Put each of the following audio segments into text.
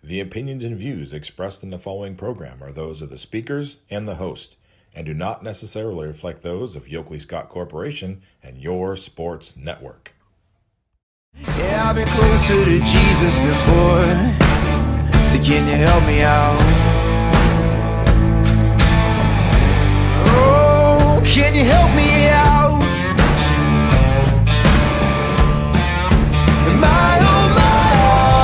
The opinions and views expressed in the following program are those of the speakers and the host, and do not necessarily reflect those of Yoakley Scott Corporation and your sports network. Yeah, I've been closer to Jesus before, so can you help me out? Oh, can you help me out? Am I on my own?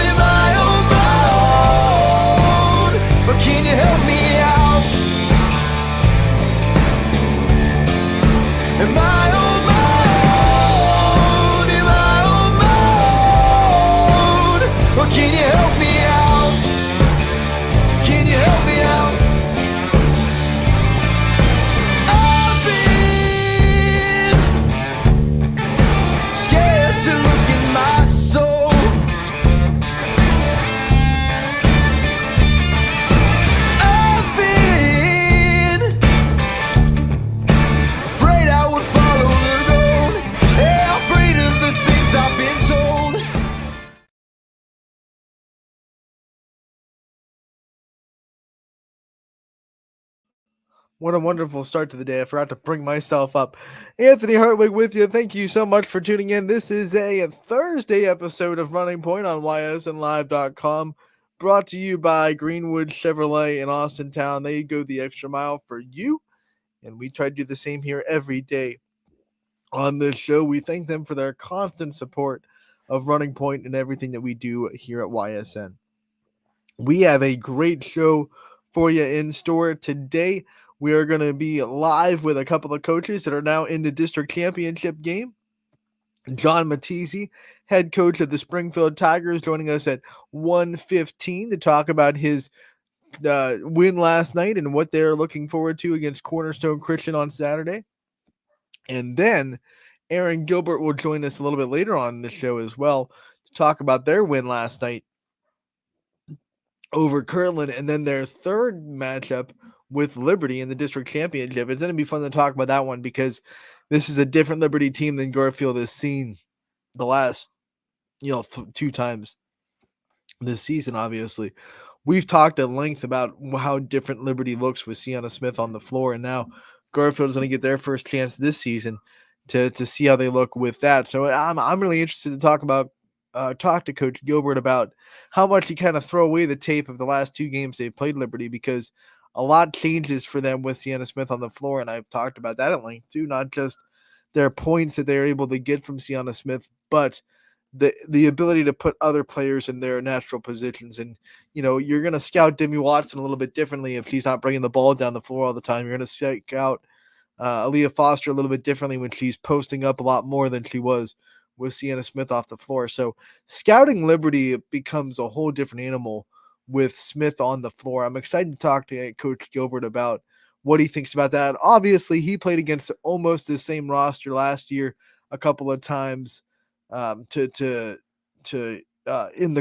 Am I on my own? But can you help me out? Am I on my own? Am I on my own? But can you help me out? Can you help me out? I've been scared to look in my soul. I've been afraid I would follow the road. Yeah, afraid of the things I've been told. What a wonderful start to the day. I forgot to bring myself up. Anthony Hartwig with you. Thank you so much for tuning in. This is a Thursday episode of Running Point on ysnlive.com, brought to you by Greenwood Chevrolet in Austin Town. They go the extra mile for you, and we try to do the same here every day on this show. We thank them for their constant support of Running Point and everything that we do here at YSN. We have a great show for you in store today. We are going to be live with a couple of coaches that are now in the district championship game. John Matese, head coach of the Springfield Tigers, joining us at 1:15 to talk about his win last night and what they're looking forward to against Cornerstone Christian on Saturday. And then Aaron Gilbert will join us a little bit later on in the show as well to talk about their win last night over Kirtland, and then their third matchup with Liberty in the district championship. It's going to be fun to talk about that one because this is a different Liberty team than Garfield has seen the last, two times this season. Obviously, we've talked at length about how different Liberty looks with Sienna Smith on the floor, and now Garfield is going to get their first chance this season to see how they look with that. So I'm really interested to talk to Coach Gilbert about how much he kind of throw away the tape of the last two games they played Liberty, because a lot changes for them with Sienna Smith on the floor, and I've talked about that at length too, not just their points that they're able to get from Sienna Smith, but the ability to put other players in their natural positions. And, you're going to scout Demi Watson a little bit differently if she's not bringing the ball down the floor all the time. You're going to scout Aaliyah Foster a little bit differently when she's posting up a lot more than she was with Sienna Smith off the floor. So scouting Liberty becomes a whole different animal with Smith on the floor. I'm excited to talk to Coach Gilbert about what he thinks about that. Obviously, he played against almost the same roster last year a couple of times in the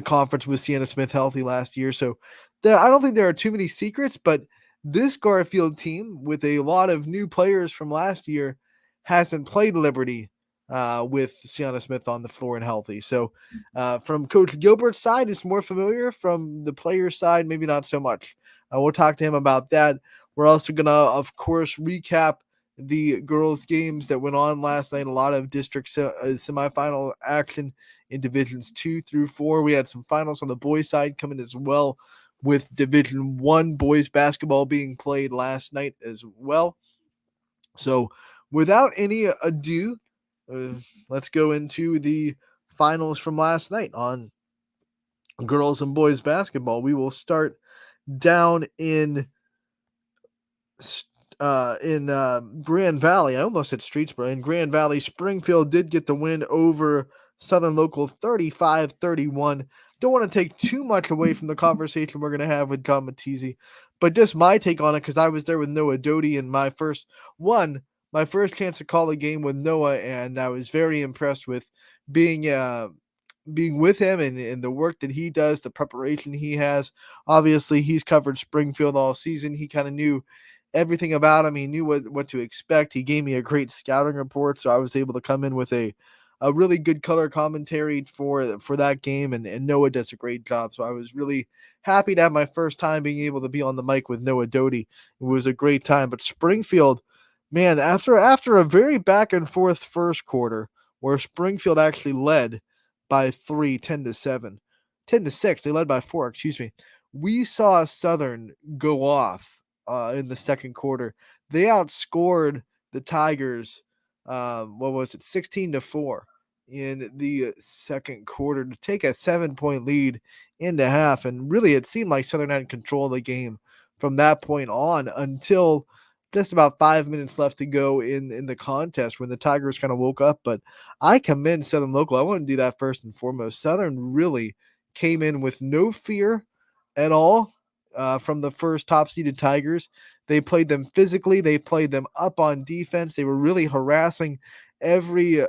conference with Sienna Smith healthy last year. So I don't think there are too many secrets, but this Garfield team with a lot of new players from last year hasn't played Liberty with Sienna Smith on the floor and healthy. So from Coach Gilbert's side, it's more familiar. From the player's side, maybe not so much. We'll talk to him about that. We're also going to, of course, recap the girls' games that went on last night. A lot of district semifinal action in Divisions 2 through 4. We had some finals on the boys' side coming as well, with Division 1 boys basketball being played last night as well. So without any ado, let's go into the finals from last night on girls and boys basketball. We will start down in Grand Valley. I almost said Streetsboro. In Grand Valley, Springfield did get the win over Southern Local 35-31. Don't want to take too much away from the conversation we're going to have with John Matese, but just my take on it, because I was there with Noah Doty in my first chance to call a game with Noah, and I was very impressed with being with him and the work that he does, the preparation he has. Obviously, he's covered Springfield all season. He kind of knew everything about him. He knew what to expect. He gave me a great scouting report, so I was able to come in with a a really good color commentary for that game, and Noah does a great job. So I was really happy to have my first time being able to be on the mic with Noah Doty. It was a great time. But Springfield, man, after a very back and forth first quarter where Springfield actually led by 3, 10-7, 10-6, they led by 4, excuse me. We saw Southern go off in the second quarter. They outscored the Tigers, what was it, 16-4 in the second quarter to take a 7-point lead into half. And really, it seemed like Southern had control of the game from that point on until just about 5 minutes left to go in the contest when the Tigers kind of woke up. But I commend Southern Local. I want to do that first and foremost. Southern really came in with no fear at all from the first top seeded Tigers. They played them physically. They played them up on defense. They were really harassing every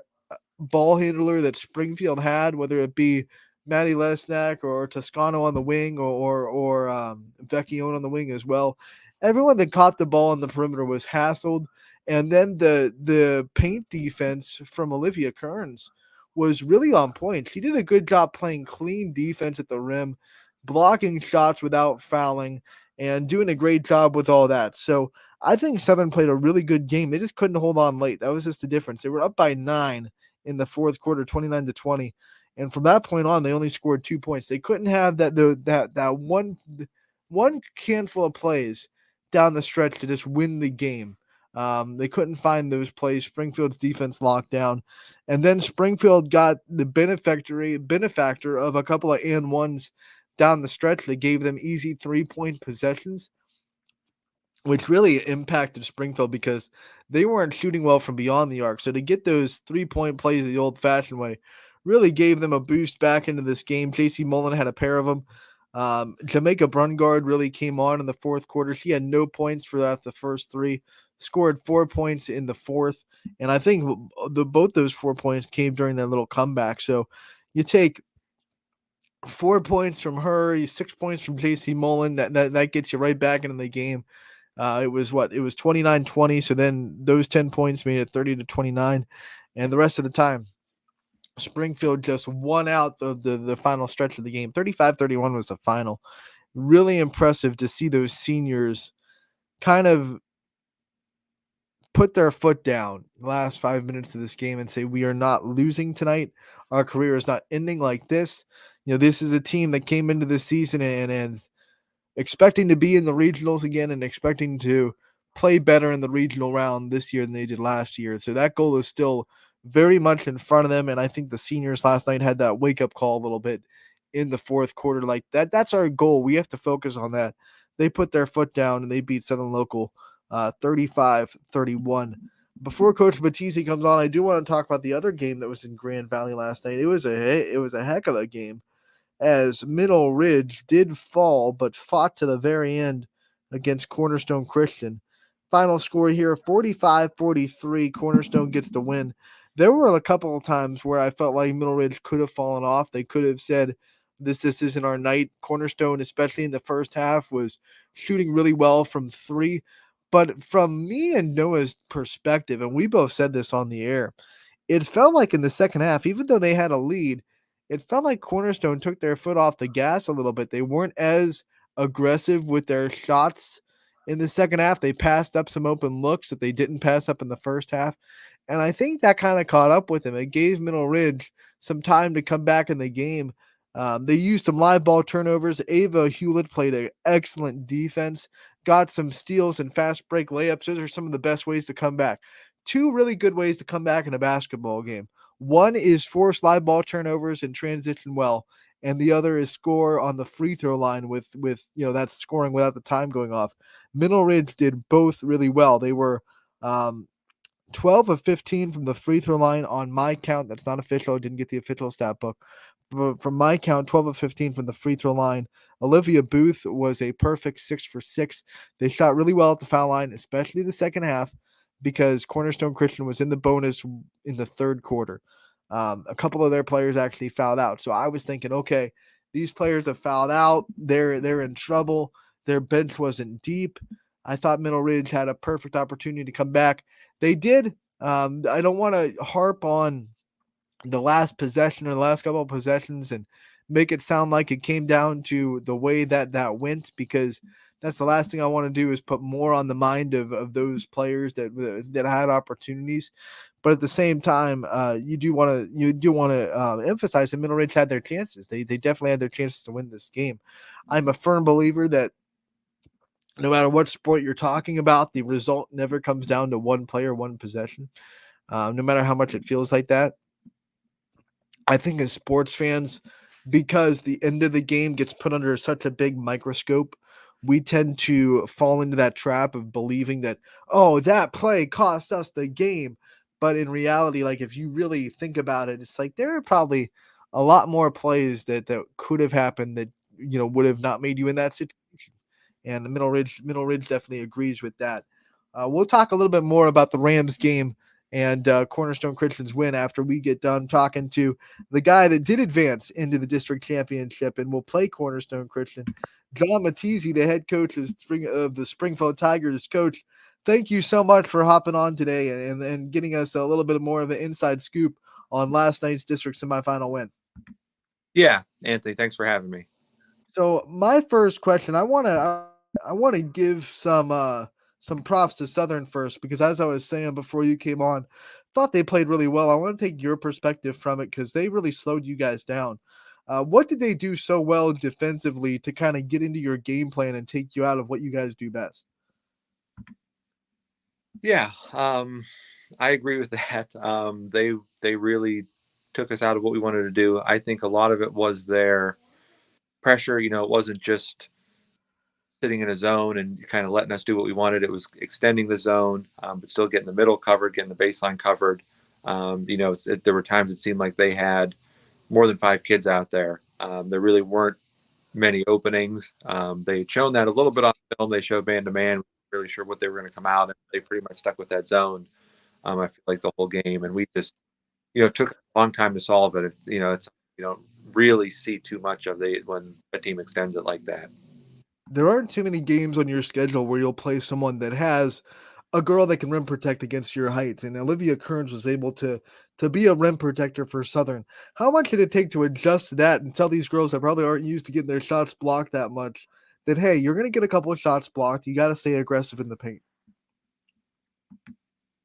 ball handler that Springfield had, whether it be Matty Lesnack or Toscano on the wing or Vecchione on the wing as well. Everyone that caught the ball on the perimeter was hassled. And then the paint defense from Olivia Kearns was really on point. She did a good job playing clean defense at the rim, blocking shots without fouling, and doing a great job with all that. So I think Southern played a really good game. They just couldn't hold on late. That was just the difference. They were up by 9 in the fourth quarter, 29-20. And from that point on, they only scored 2 points. They couldn't have that one handful of plays down the stretch to just win the game. They couldn't find those plays. Springfield's defense locked down. And then Springfield got the benefactor of a couple of and ones down the stretch that gave them easy 3-point possessions, which really impacted Springfield because they weren't shooting well from beyond the arc. So to get those 3-point plays the old-fashioned way really gave them a boost back into this game. JC Mullen had a pair of them. Jamaica Brungard really came on in the fourth quarter. She had no points for that the first 3, scored 4 points in the fourth, and I think both those 4 points came during that little comeback. So you take 4 points from her, 6 points from JC Mullen. That gets you right back into the game. It was 29-20. So then those 10 points made it 30-29. And the rest of the time, Springfield just won out the final stretch of the game. 35-31 was the final. Really impressive to see those seniors kind of put their foot down the last 5 minutes of this game and say, we are not losing tonight. Our career is not ending like this. This is a team that came into this season and expecting to be in the regionals again and expecting to play better in the regional round this year than they did last year. So that goal is still very much in front of them. And I think the seniors last night had that wake-up call a little bit in the fourth quarter. Like that's our goal. We have to focus on that. They put their foot down and they beat Southern Local 35-31. Before Coach Battisti comes on, I do want to talk about the other game that was in Grand Valley last night. It was a heck of a game, as Middle Ridge did fall but fought to the very end against Cornerstone Christian. Final score here, 45-43. Cornerstone gets the win. There were a couple of times where I felt like Middle Ridge could have fallen off. They could have said, this isn't our night. Cornerstone, especially in the first half, was shooting really well from 3. But from me and Noah's perspective, and we both said this on the air, it felt like in the second half, even though they had a lead, it felt like Cornerstone took their foot off the gas a little bit. They weren't as aggressive with their shots in the second half. They passed up some open looks that they didn't pass up in the first half. And I think that kind of caught up with them. It gave Middle Ridge some time to come back in the game. They used some live ball turnovers. Ava Hewlett played an excellent defense, got some steals and fast break layups. Those are some of the best ways to come back. 2 really good ways to come back in a basketball game. One is force live ball turnovers and transition well, and the other is score on the free throw line with that's scoring without the time going off. Middle Ridge did both really well. They were 12 of 15 from the free throw line on my count. That's not official. I didn't get the official stat book. But from my count, 12 of 15 from the free throw line. Olivia Booth was a perfect 6 for 6. They shot really well at the foul line, especially the second half, because Cornerstone Christian was in the bonus in the third quarter. A couple of their players actually fouled out. So I was thinking, okay, these players have fouled out. They're in trouble. Their bench wasn't deep. I thought Middle Ridge had a perfect opportunity to come back. They did. I don't want to harp on the last possession or the last couple of possessions and make it sound like it came down to the way that went, because that's the last thing I want to do is put more on the mind of those players that had opportunities. But at the same time, you do want to emphasize that Middle Ridge had their chances. They definitely had their chances to win this game. I'm a firm believer that no matter what sport you're talking about, the result never comes down to one player, one possession. No matter how much it feels like that. I think as sports fans, because the end of the game gets put under such a big microscope, we tend to fall into that trap of believing that, oh, that play cost us the game. But in reality, like if you really think about it, it's like there are probably a lot more plays that could have happened that would have not made you in that situation. And the Middle Ridge definitely agrees with that. We'll talk a little bit more about the Rams game and Cornerstone Christian's win after we get done talking to the guy that did advance into the district championship and will play Cornerstone Christian, John Mattizi, the head coach of the Springfield Tigers. Coach, thank you so much for hopping on today and getting us a little bit more of an inside scoop on last night's district semifinal win. Yeah, Anthony, thanks for having me. So my first question, I want to give some props to Southern first, because as I was saying before you came on, thought they played really well. I want to take your perspective from it because they really slowed you guys down. What did they do so well defensively to kind of get into your game plan and take you out of what you guys do best? Yeah, I agree with that. They really took us out of what we wanted to do. I think a lot of it was their pressure. It wasn't just sitting in a zone and kind of letting us do what we wanted. It was extending the zone, but still getting the middle covered, getting the baseline covered. There were times it seemed like they had more than 5 kids out there. There really weren't many openings. They had shown that a little bit on film. They showed man to man. Really sure what they were going to come out, and they pretty much stuck with that zone. I feel like the whole game, and we just, took a long time to solve it. It's you don't really see too much of it when a team extends it like that. There aren't too many games on your schedule where you'll play someone that has a girl that can rim protect against your height, and Olivia Kearns was able to be a rim protector for Southern. How much did it take to adjust to that and tell these girls that probably aren't used to getting their shots blocked that much that, hey, you're going to get a couple of shots blocked, you got to stay aggressive in the paint?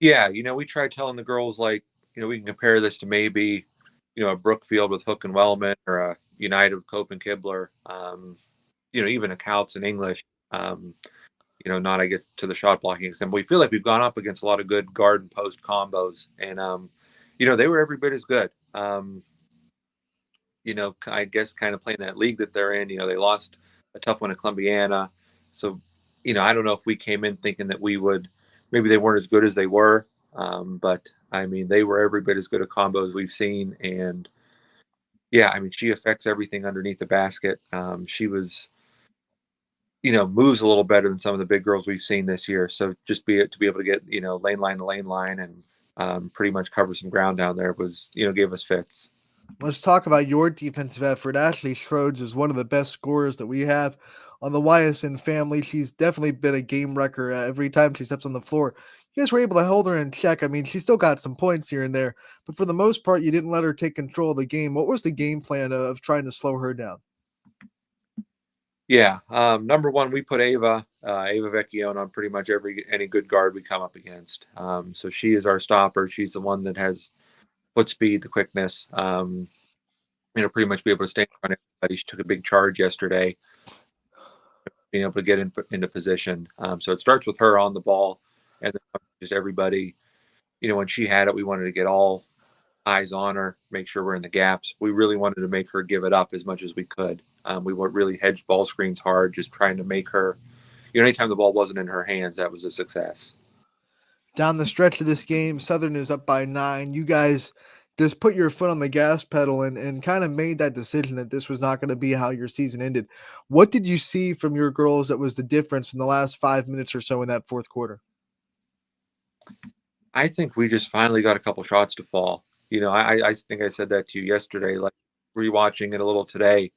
Yeah, we tried telling the girls, like, we can compare this to maybe, a Brookfield with Hook and Wellman, or a United with Cope and Kibler, even a Couts in English. Not, I guess, to the shot blocking extent. We feel like we've gone up against a lot of good guard and post combos, and they were every bit as good. I guess kind of playing that league that they're in. They lost a tough one at Columbiana, so I don't know if we came in thinking that we would. Maybe they weren't as good as they were, but I mean, they were every bit as good a combo as we've seen, and yeah, I mean, she affects everything underneath the basket. She was moves a little better than some of the big girls we've seen this year. So just to be able to get, lane line to lane line and pretty much cover some ground down there was, gave us fits. Let's talk about your defensive effort. Ashley Schroeds is one of the best scorers that we have on the Ysn family. She's definitely been a game wrecker every time she steps on the floor. You guys were able to hold her in check. I mean, she still got some points here and there, but for the most part, you didn't let her take control of the game. What was the game plan of trying to slow her down? Yeah. Number one, we put Ava Vecchione on pretty much any good guard we come up against. So she is our stopper. She's the one that has foot speed, the quickness, pretty much be able to stay in front of everybody. She took a big charge yesterday, being able to get into position. So it starts with her on the ball, and then just everybody, when she had it, we wanted to get all eyes on her, make sure we're in the gaps. We really wanted to make her give it up as much as we could. We really hedged ball screens hard, just trying to make her, anytime the ball wasn't in her hands, that was a success. Down the stretch of this game, Southern is up by 9. You guys just put your foot on the gas pedal and kind of made that decision that this was not going to be how your season ended. What did you see from your girls that was the difference in the last 5 minutes or so in that fourth quarter? I think we just finally got a couple shots to fall. I think I said that to you yesterday, like rewatching it a little today.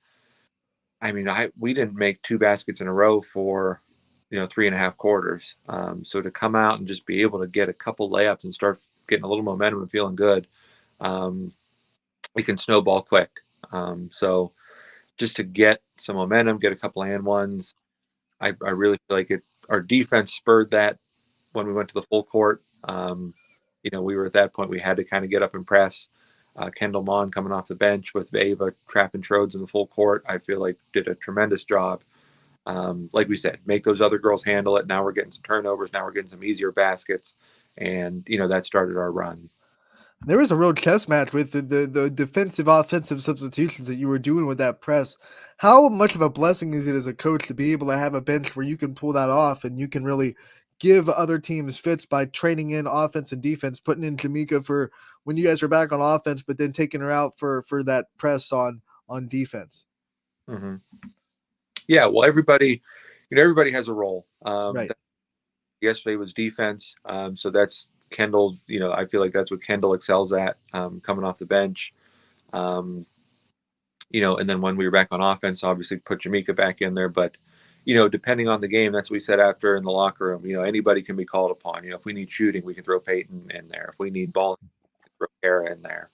I mean, we didn't make 2 baskets in a row for 3.5 quarters. So to come out and just be able to get a couple layups and start getting a little momentum and feeling good, it can snowball quick. So just to get some momentum, get a couple and ones, I really feel like our defense spurred that when we went to the full court. We were at that point, we had to kind of get up and press. Kendall Mon coming off the bench with Ava trapping Trodes in the full court, I feel like did a tremendous job. Like we said, make those other girls handle it. Now we're getting some turnovers. Now we're getting some easier baskets. And, that started our run. There was a real chess match with the defensive offensive substitutions that you were doing with that press. How much of a blessing is it as a coach to be able to have a bench where you can pull that off and you can really give other teams fits by trading in offense and defense, putting in Jamaica for when you guys are back on offense, but then taking her out for that press on defense? Mm-hmm. Yeah, well, everybody has a role. Right. Yesterday was defense, so that's Kendall. I feel like that's what Kendall excels at, coming off the bench. And then when we were back on offense, obviously put Jamaica back in there. But, depending on the game, that's what we said after in the locker room. Anybody can be called upon. If we need shooting, we can throw Peyton in there. If we need ball, we can throw Kara in there.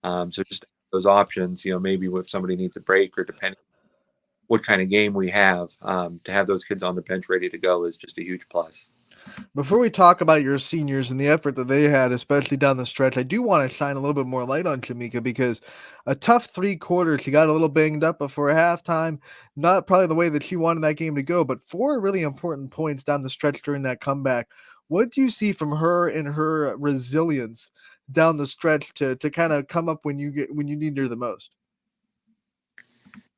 So just those options, maybe if somebody needs a break or depending what kind of game we have, to have those kids on the bench ready to go is just a huge plus. Before we talk about your seniors and the effort that they had, especially down the stretch, I do want to shine a little bit more light on Jamaica because a tough 3 quarters. She got a little banged up before halftime. Not probably the way that she wanted that game to go, but 4 really important points down the stretch during that comeback. What do you see from her and her resilience down the stretch to kind of come up when you need her the most?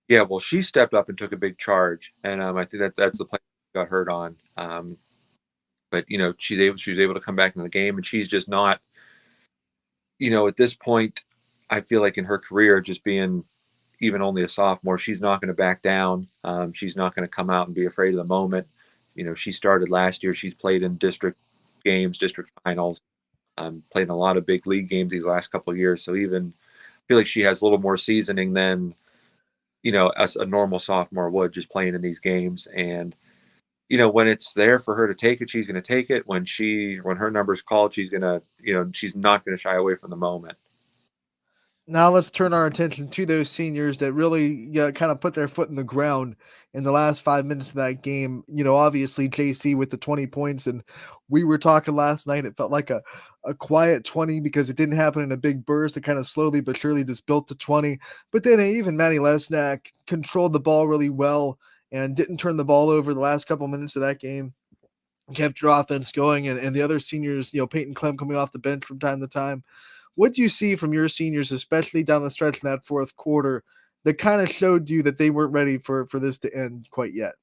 Yeah, well, she stepped up and took a big charge, and I think that's the play she got hurt on. But she was able to come back in the game, and she's just not. At this point, I feel like in her career, just being even only a sophomore, she's not going to back down. She's not going to come out and be afraid of the moment. She started last year. She's played in district games, district finals, played in a lot of big league games these last couple of years. So even I feel like she has a little more seasoning than as a normal sophomore would, just playing in these games. And when it's there for her to take it, she's going to take it. When her number's called, she's going to, she's not going to shy away from the moment. Now let's turn our attention to those seniors that really kind of put their foot in the ground in the last 5 minutes of that game. Obviously JC with the 20 points, and we were talking last night. It felt like a quiet 20 because it didn't happen in a big burst. It kind of slowly but surely just built to 20. But then even Maddie Lesnack controlled the ball really well and didn't turn the ball over the last couple minutes of that game. Kept your offense going, and the other seniors, Peyton Clem coming off the bench from time to time. What do you see from your seniors, especially down the stretch in that 4th quarter, that kind of showed you that they weren't ready for this to end quite yet?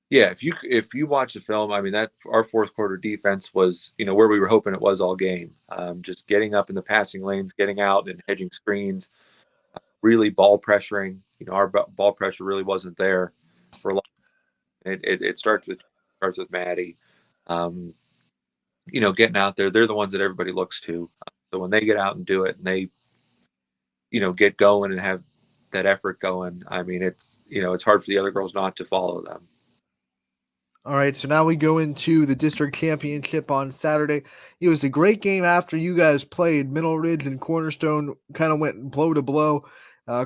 Yeah, if you watch the film, I mean, that our 4th quarter defense was, where we were hoping it was all game. Just getting up in the passing lanes, getting out and hedging screens, really ball pressuring. Our ball pressure really wasn't there for a long. It starts with Maddie. Getting out there, they're the ones that everybody looks to. So when they get out and do it and they, get going and have that effort going, I mean, it's hard for the other girls not to follow them. All right, so now we go into the district championship on Saturday. It was a great game after you guys played. Middle Ridge and Cornerstone kind of went blow to blow.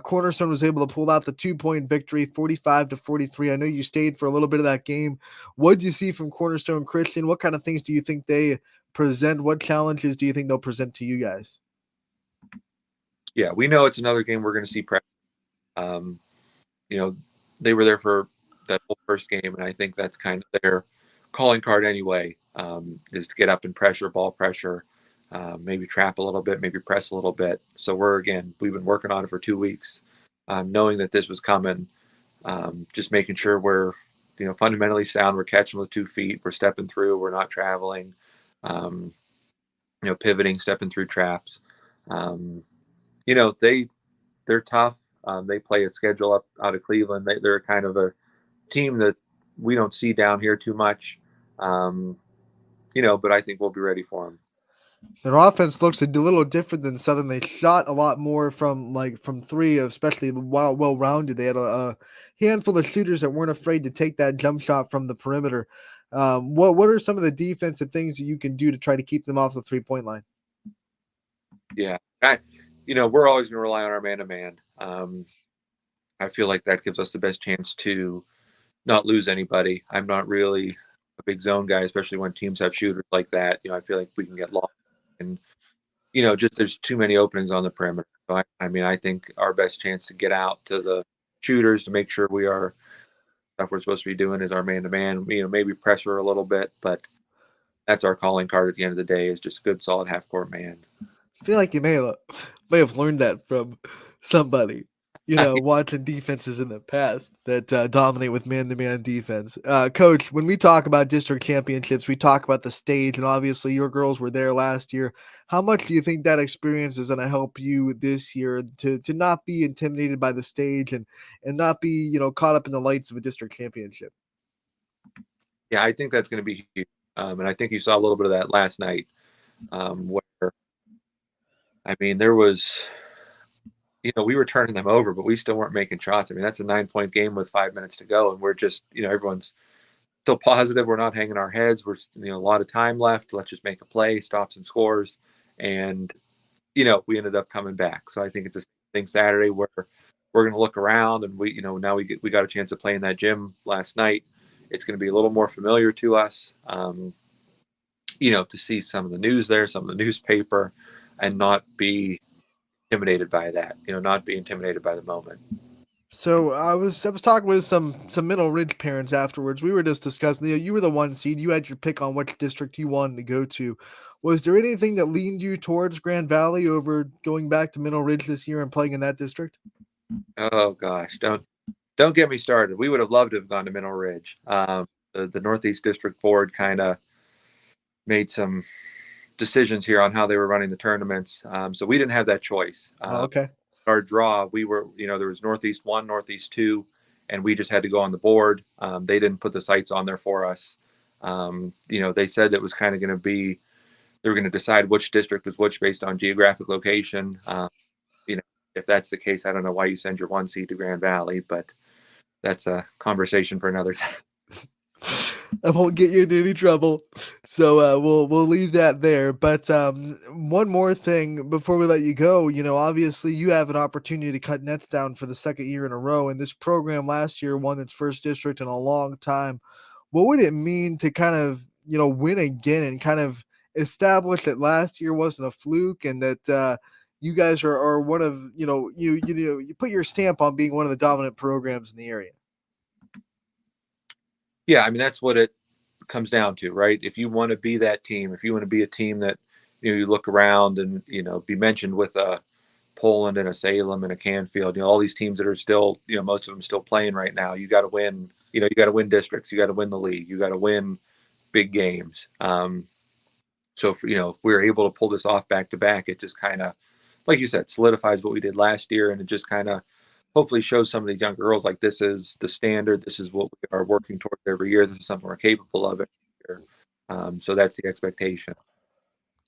Cornerstone was able to pull out the 2-point victory, 45-43. I know you stayed for a little bit of that game. What did you see from Cornerstone Christian? What kind of things do you think they present? What challenges do you think they'll present to you guys? Yeah, we know it's another game we're going to see pressure. They were there for that whole first game, and I think that's kind of their calling card anyway, is to get up and pressure, ball pressure, maybe trap a little bit, maybe press a little bit. So we've been working on it for 2 weeks, knowing that this was coming, just making sure we're, fundamentally sound. We're catching with 2 feet. We're stepping through. We're not traveling, pivoting, stepping through traps. They're tough. They play a schedule up out of Cleveland. They're kind of a team that we don't see down here too much, but I think we'll be ready for them. Their offense looks a little different than Southern. They shot a lot more from 3, especially well-rounded. They had a handful of shooters that weren't afraid to take that jump shot from the perimeter. What are some of the defensive things that you can do to try to keep them off the 3-point line? Yeah, we're always going to rely on our man-to-man. I feel like that gives us the best chance to not lose anybody. I'm not really a big zone guy, especially when teams have shooters like that. I feel like we can get lost, and just there's too many openings on the perimeter. So I think our best chance to get out to the shooters to make sure we are stuff we're supposed to be doing is our man-to-man. Maybe pressure a little bit, but that's our calling card at the end of the day is just good, solid half-court man. I feel like you may have learned that from somebody, watching defenses in the past that dominate with man-to-man defense. Coach, when we talk about district championships, we talk about the stage, and obviously your girls were there last year. How much do you think that experience is going to help you this year to not be intimidated by the stage and not be caught up in the lights of a district championship? Yeah, I think that's going to be huge. And I think you saw a little bit of that last night, where there was, we were turning them over, but we still weren't making shots. That's a 9-point game with 5 minutes to go, and we're just, everyone's still positive. We're not hanging our heads. We're, a lot of time left. Let's just make a play, stops and scores, and we ended up coming back. So I think it's a thing Saturday where we're going to look around, and now we got a chance to play in that gym last night. It's going to be a little more familiar to us. To see some of the news there, some of the newspaper, and not be intimidated by that, not be intimidated by the moment. So I was talking with some Middle Ridge parents afterwards. We were just discussing, you were the 1 seed, you had your pick on which district you wanted to go to. Was there anything that leaned you towards Grand Valley over going back to Middle Ridge this year and playing in that district? Oh gosh, don't get me started. We would have loved to have gone to Middle Ridge. The Northeast District Board kind of made some decisions here on how they were running the tournaments. So we didn't have that choice. Okay. Our draw, we were, there was Northeast 1, Northeast 2, and we just had to go on the board. They didn't put the sites on there for us. They said it was kind of going to be, they were going to decide which district was which based on geographic location. If that's the case, I don't know why you send your 1 seed to Grand Valley, but that's a conversation for another time. I won't get you into any trouble, so we'll leave that there. But one more thing before we let you go, obviously you have an opportunity to cut nets down for the second year in a row, and this program last year won its first district in a long time. What would it mean to kind of win again and kind of establish that last year wasn't a fluke and that you guys are one of you put your stamp on being one of the dominant programs in the area? Yeah, that's what it comes down to, right? If you want to be that team, if you want to be a team that you look around and be mentioned with a Poland and a Salem and a Canfield, all these teams that are still, most of them still playing right now. You got to win. You got to win districts. You got to win the league. You got to win big games. So if we're able to pull this off back to back, it just kind of, like you said, solidifies what we did last year, and it just kind of hopefully shows some of these young girls like this is the standard. This is what we are working towards every year. This is something we're capable of every year. So that's the expectation.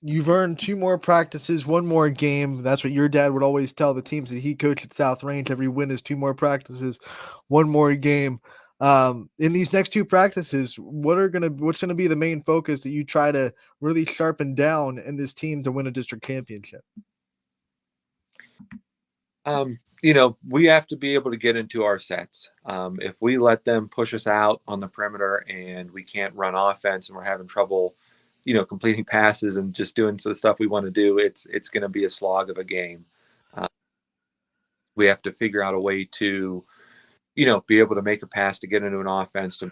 You've earned 2 more practices, 1 more game. That's what your dad would always tell the teams that he coached at South Range. Every win is 2 more practices, 1 more game. In these next 2 practices, what's going to be the main focus that you try to really sharpen down in this team to win a district championship? We have to be able to get into our sets. If we let them push us out on the perimeter and we can't run offense and we're having trouble, completing passes and just doing the stuff we want to do, it's going to be a slog of a game. We have to figure out a way to, be able to make a pass to get into an offense, to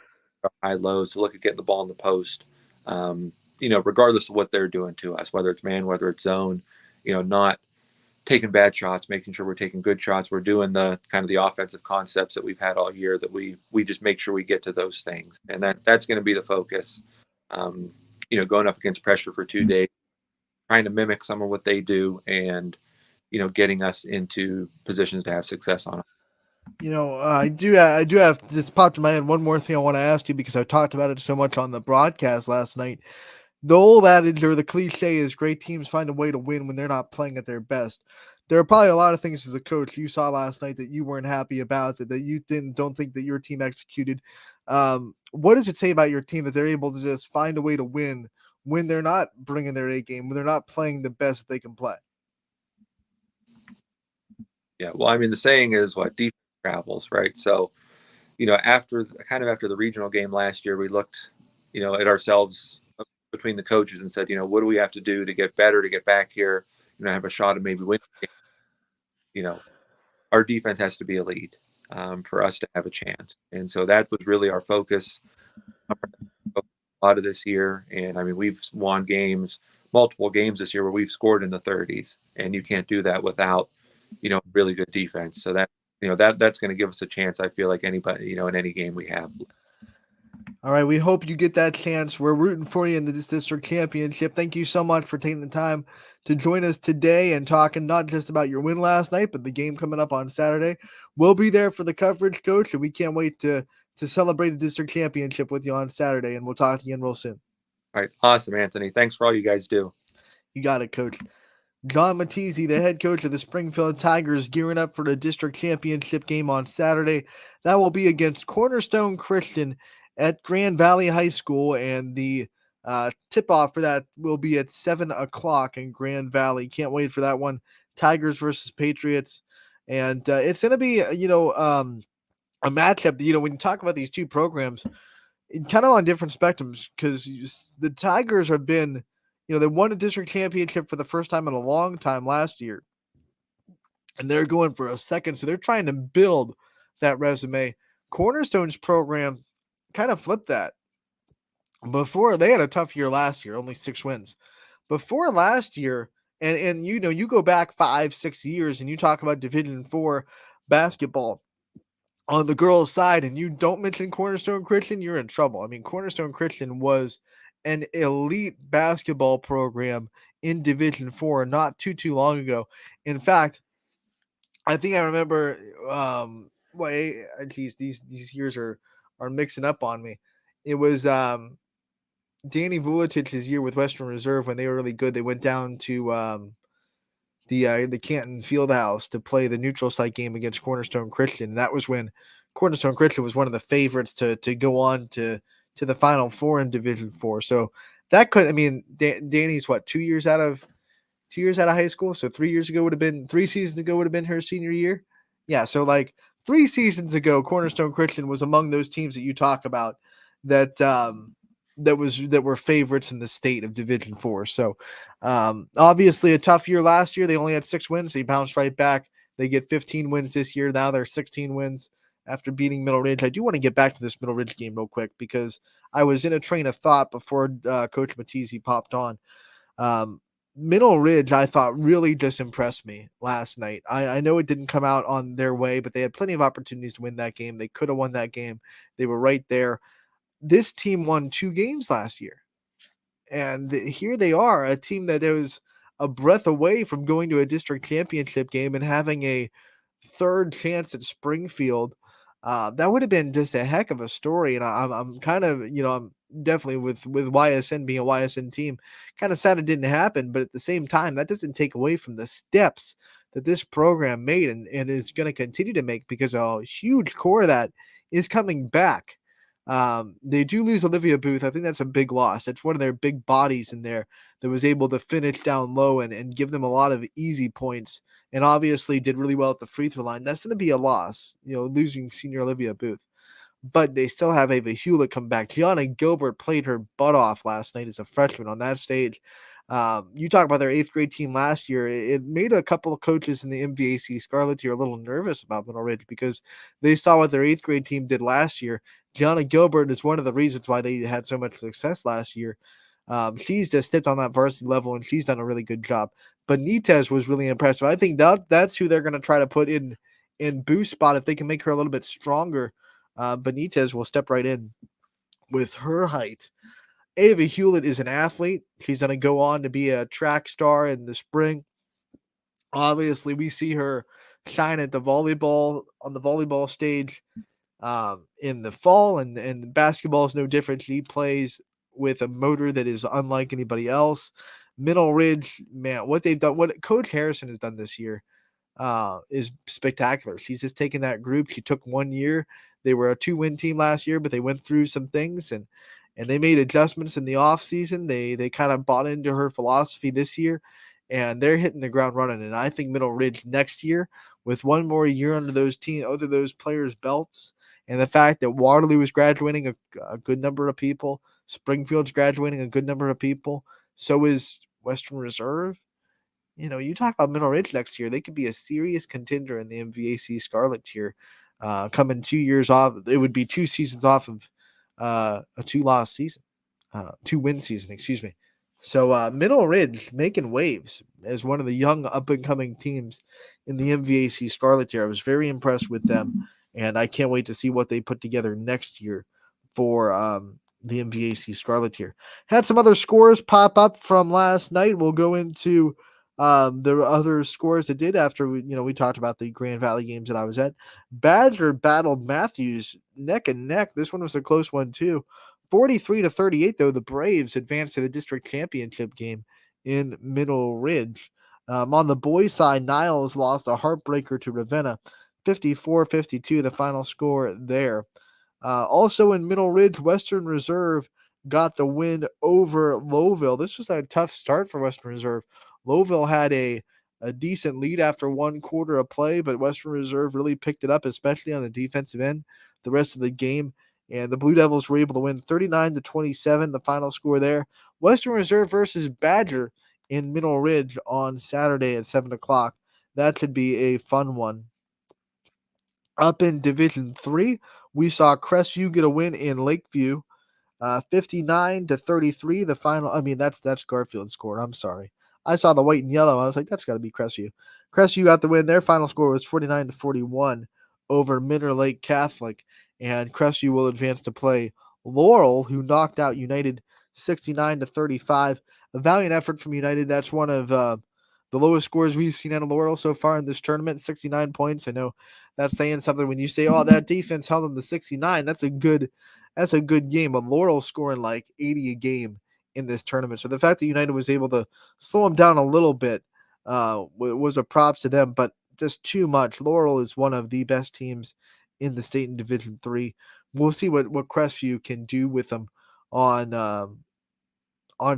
high lows, to look at getting the ball in the post, regardless of what they're doing to us, whether it's man, whether it's zone, not taking bad shots, making sure we're taking good shots. We're doing the kind of the offensive concepts that we've had all year, that we just make sure we get to those things. And that's going to be the focus. Going up against pressure for 2 days, trying to mimic some of what they do and, getting us into positions to have success on it. I do have this popped in my head. One more thing I want to ask you, because I talked about it so much on the broadcast last night. The old adage or the cliche is great teams find a way to win when they're not playing at their best. There are probably a lot of things as a coach you saw last night that you weren't happy about, that you don't think that your team executed. What does it say about your team that they're able to just find a way to win when they're not bringing their A game, when they're not playing the best they can play? Yeah. Well, I mean, the saying is what defense travels, right? So, after the regional game last year, we looked, at ourselves between the coaches and said, what do we have to do to get better, to get back here, have a shot of maybe winning. You know, our defense has to be elite for us to have a chance, and so that was really our focus a lot of this year. And I mean, we've won multiple games this year where we've scored in the 30s, and you can't do that without, really good defense. So that's going to give us a chance. I feel like anybody, in any game we have. All right, we hope you get that chance. We're rooting for you in this district championship. Thank you so much for taking the time to join us today and talking not just about your win last night, but the game coming up on Saturday. We'll be there for the coverage, Coach, and we can't wait to celebrate the district championship with you on Saturday. And we'll talk to you again real soon. All right, awesome, Anthony. Thanks for all you guys do. You got it, Coach. John Mattizi, the head coach of the Springfield Tigers, gearing up for the district championship game on Saturday. That will be against Cornerstone Christian at Grand Valley High School, and the tip-off for that will be at 7 o'clock in Grand Valley. Can't wait for that one. Tigers versus Patriots. And it's going to be, a matchup, when you talk about these two programs, kind of on different spectrums, because the Tigers have been, they won a district championship for the first time in a long time last year, and they're going for a second, so they're trying to build that resume. Cornerstone's program kind of flipped that. Before, they had a tough year last year, only 6 wins. Before last year, and you go back 5-6 years and you talk about Division 4 basketball on the girls' side, and you don't mention Cornerstone Christian, you're in trouble. I mean, Cornerstone Christian was an elite basketball program in Division 4 not too long ago. In fact, I think I remember. These years are mixing up on me. It was Danny Vulitich's year with Western Reserve when they were really good. They went down to the Canton Fieldhouse to play the neutral site game against Cornerstone Christian. And that was when Cornerstone Christian was one of the favorites to go on to the Final Four in Division 4. So that could, Danny's 2 years out of high school. So 3 seasons ago would have been her senior year. Yeah. So 3 seasons ago, Cornerstone Christian was among those teams that you talk about that were favorites in the state of Division 4. So obviously a tough year last year. They only had 6 wins. They bounced right back. They get 15 wins this year. Now they're 16 wins after beating Middle Ridge. I do want to get back to this Middle Ridge game real quick because I was in a train of thought before Coach Mattizi popped on. Middle Ridge, I thought, really just impressed me last night. I know it didn't come out on their way, but they had plenty of opportunities to win that game. They could have won that game. They were right there. This team won 2 games last year. And here they are, a team that was a breath away from going to a district championship game and having a third chance at Springfield. That would have been just a heck of a story. And I'm kind of, I'm definitely with YSN being a YSN team, kind of sad it didn't happen. But at the same time, that doesn't take away from the steps that this program made and is going to continue to make, because a huge core of that is coming back. They do lose Olivia Booth. I think that's a big loss. That's one of their big bodies in there that was able to finish down low and give them a lot of easy points, and obviously did really well at the free throw line. That's going to be a loss, losing senior Olivia Booth. But they still have Ava Hewlett come back. Gianna Gilbert played her butt off last night as a freshman on that stage. You talk about their 8th grade team last year. It made a couple of coaches in the MVAC Scarlet tier a little nervous about Middle Ridge because they saw what their 8th grade team did last year. Gianna Gilbert is one of the reasons why they had so much success last year. She's just stepped on that varsity level, and she's done a really good job. Benitez was really impressive. I think that's who they're going to try to put in boost spot if they can make her a little bit stronger. Benitez will step right in with her height. Ava Hewlett is an athlete. She's going to go on to be a track star in the spring. Obviously, we see her shine at the volleyball stage in the fall, and basketball is no different. She plays with a motor that is unlike anybody else. Middle Ridge, man, what they've done, what Coach Harrison has done this year is spectacular. She's just taken that group. She took 1 year. They were a 2-win team last year, but they went through some things and they made adjustments in the off season. They kind of bought into her philosophy this year, and they're hitting the ground running. And I think Middle Ridge next year with one more year under those players' belts, and the fact that Waterloo is graduating a good number of people, Springfield's graduating a good number of people, so is Western Reserve. You talk about Middle Ridge next year, they could be a serious contender in the MVAC Scarlet tier. Coming 2 years off, it would be 2 seasons off of a 2-loss season, 2-win season, excuse me. So Middle Ridge making waves as one of the young up-and-coming teams in the MVAC Scarlet tier. I was very impressed with them, and I can't wait to see what they put together next year for the MVAC Scarlet tier. Had some other scores pop up from last night. We'll go into the other scores that did after we talked about the Grand Valley games that I was at. Badger battled Matthews neck and neck. This one was a close one too. 43-38, though, the Braves advanced to the district championship game in Middle Ridge. On the boys' side, Niles lost a heartbreaker to Ravenna, 54-52, the final score there. Also in Middle Ridge, Western Reserve got the win over Lowville. This was a tough start for Western Reserve. Lowville had a decent lead after 1 quarter of play, but Western Reserve really picked it up, especially on the defensive end the rest of the game. And the Blue Devils were able to win 39-27, the final score there. Western Reserve versus Badger in Middle Ridge on Saturday at 7 o'clock. That should be a fun one. Up in Division 3, we saw Crestview get a win in Lakeview, 59-33, the final. I mean, that's Garfield's score. I'm sorry. I saw the white and yellow. I was like, that's got to be Crestview. Crestview got the win. Their final score was 49-41 over Minter Lake Catholic. And Crestview will advance to play Laurel, who knocked out United 69-35. A valiant effort from United. That's one of the lowest scores we've seen out of Laurel so far in this tournament, 69 points. I know that's saying something when you say, oh, that defense held them to 69. That's a good game. But Laurel scoring like 80 a game in this tournament. So the fact that United was able to slow them down a little bit was a props to them, but just too much. Laurel is one of the best teams in the state in Division 3. We'll see what Crestview can do with them on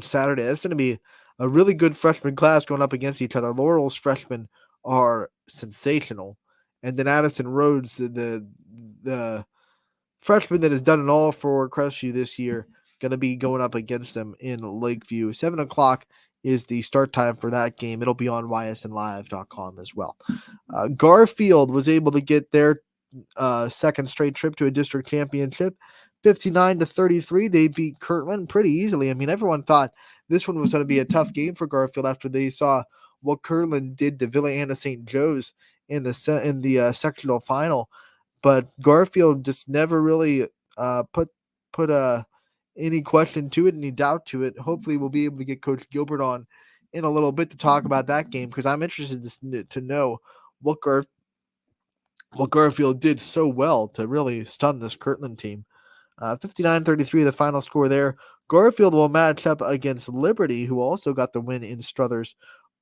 Saturday. That's going to be a really good freshman class going up against each other. Laurel's freshmen are sensational, and then Addison Rhodes, the freshman that has done it all for Crestview this year, going to be going up against them in Lakeview. 7 o'clock is the start time for that game. It'll be on ysnlive.com as well. Garfield was able to get their second straight trip to a district championship, 59-33. They beat Kirtland pretty easily. I mean, everyone thought this one was going to be a tough game for Garfield after they saw what Kirtland did to Villa Anna St. Joe's in the sectional final. But Garfield just never really put any question to it, any doubt to it. Hopefully, we'll be able to get Coach Gilbert on in a little bit to talk about that game, because I'm interested to know what Garfield did so well to really stun this Kirtland team. 59-33, the final score there. Garfield will match up against Liberty, who also got the win in Struthers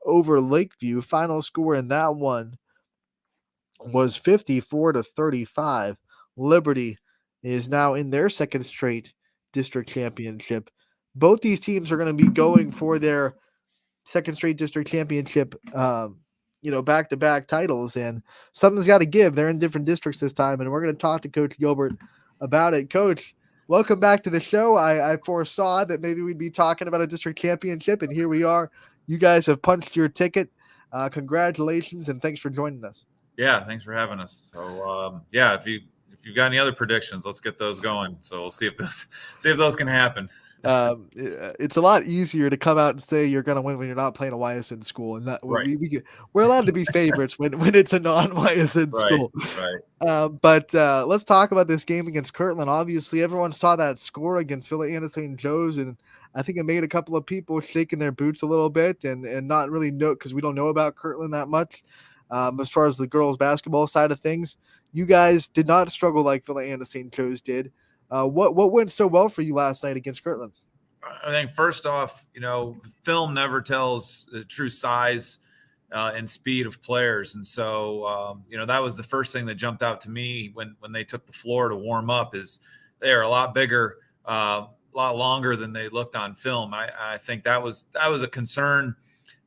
over Lakeview. Final score in that one was 54-35. Liberty is now in their second straight district championship. Both these teams are going to be going for their second straight district championship, back-to-back titles, and something's got to give. They're in different districts this time, and we're going to talk to Coach Gilbert about it. Coach, welcome back to the show. I foresaw that maybe we'd be talking about a district championship, and here we are. You guys have punched your ticket. Congratulations, and thanks for joining us. Yeah, thanks for having us. So, if you've got any other predictions, let's get those going. So we'll see if those can happen. It's a lot easier to come out and say you're going to win when you're not playing a YSN school, and that right. we're allowed to be favorites when it's a non-YSN school. Right. But let's talk about this game against Kirtland. Obviously, everyone saw that score against Villa Anna St. Joe's, and I think it made a couple of people shaking their boots a little bit and not really know, because we don't know about Kirtland that much. As far as the girls basketball side of things, you guys did not struggle like Villa Anna St. Joe's did. What went so well for you last night against Kirtland? I think first off, film never tells the true size and speed of players. And so, that was the first thing that jumped out to me when they took the floor to warm up, is they are a lot bigger, a lot longer than they looked on film. I think that was a concern,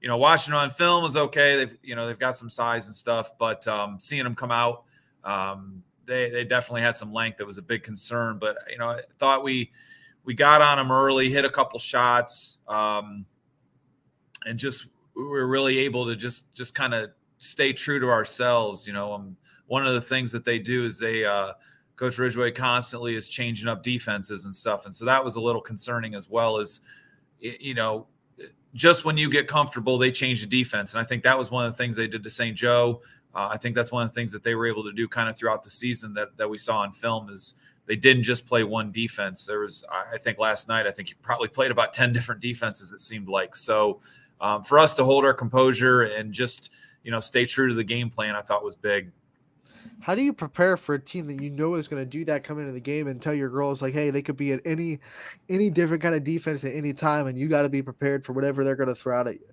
watching on film is okay. They've got some size and stuff, but seeing them come out, they definitely had some length. That was a big concern. But I thought we got on them early, hit a couple shots, and just we were really able to just kind of stay true to ourselves. One of the things that they do is Coach Ridgway constantly is changing up defenses and stuff, and so that was a little concerning as well. As just when you get comfortable, they change the defense. And I think that was one of the things they did to St. Joe. I think that's one of the things that they were able to do kind of throughout the season that we saw on film is they didn't just play one defense. There was, I think last night, I think you probably played about 10 different defenses, it seemed like. So for us to hold our composure and just, stay true to the game plan, I thought was big. How do you prepare for a team that is going to do that coming into the game and tell your girls like, hey, they could be at any different kind of defense at any time, and you got to be prepared for whatever they're going to throw out at you?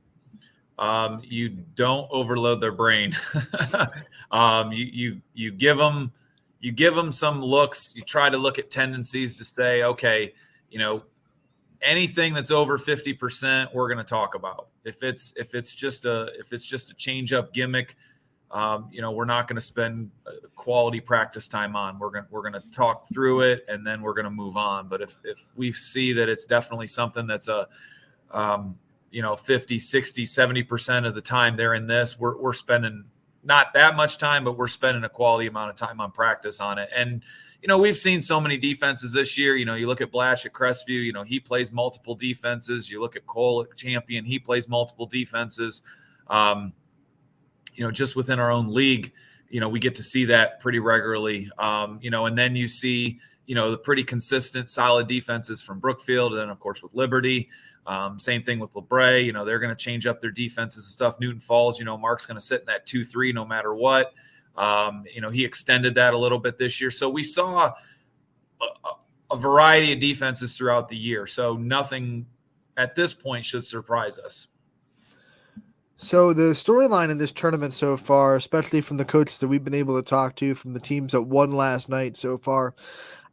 You don't overload their brain. You give them some looks. You try to look at tendencies to say, okay, anything that's over 50%, we're going to talk about. If it's just a change up gimmick, we're not going to spend quality practice time on. We're going to talk through it and then we're going to move on. But if we see that it's definitely something that's a 50, 60, 70% of the time they're in this, we're spending not that much time, but we're spending a quality amount of time on practice on it. And we've seen so many defenses this year. You look at Blash at Crestview, he plays multiple defenses. You look at Cole at Champion, he plays multiple defenses. Just within our own league, we get to see that pretty regularly. And then you see, the pretty consistent, solid defenses from Brookfield. And then, of course, with Liberty, same thing with LeBray. They're going to change up their defenses and stuff. Newton Falls, Mark's going to sit in that 2-3 no matter what. He extended that a little bit this year. So we saw a variety of defenses throughout the year. So nothing at this point should surprise us. So the storyline in this tournament so far, especially from the coaches that we've been able to talk to from the teams that won last night so far,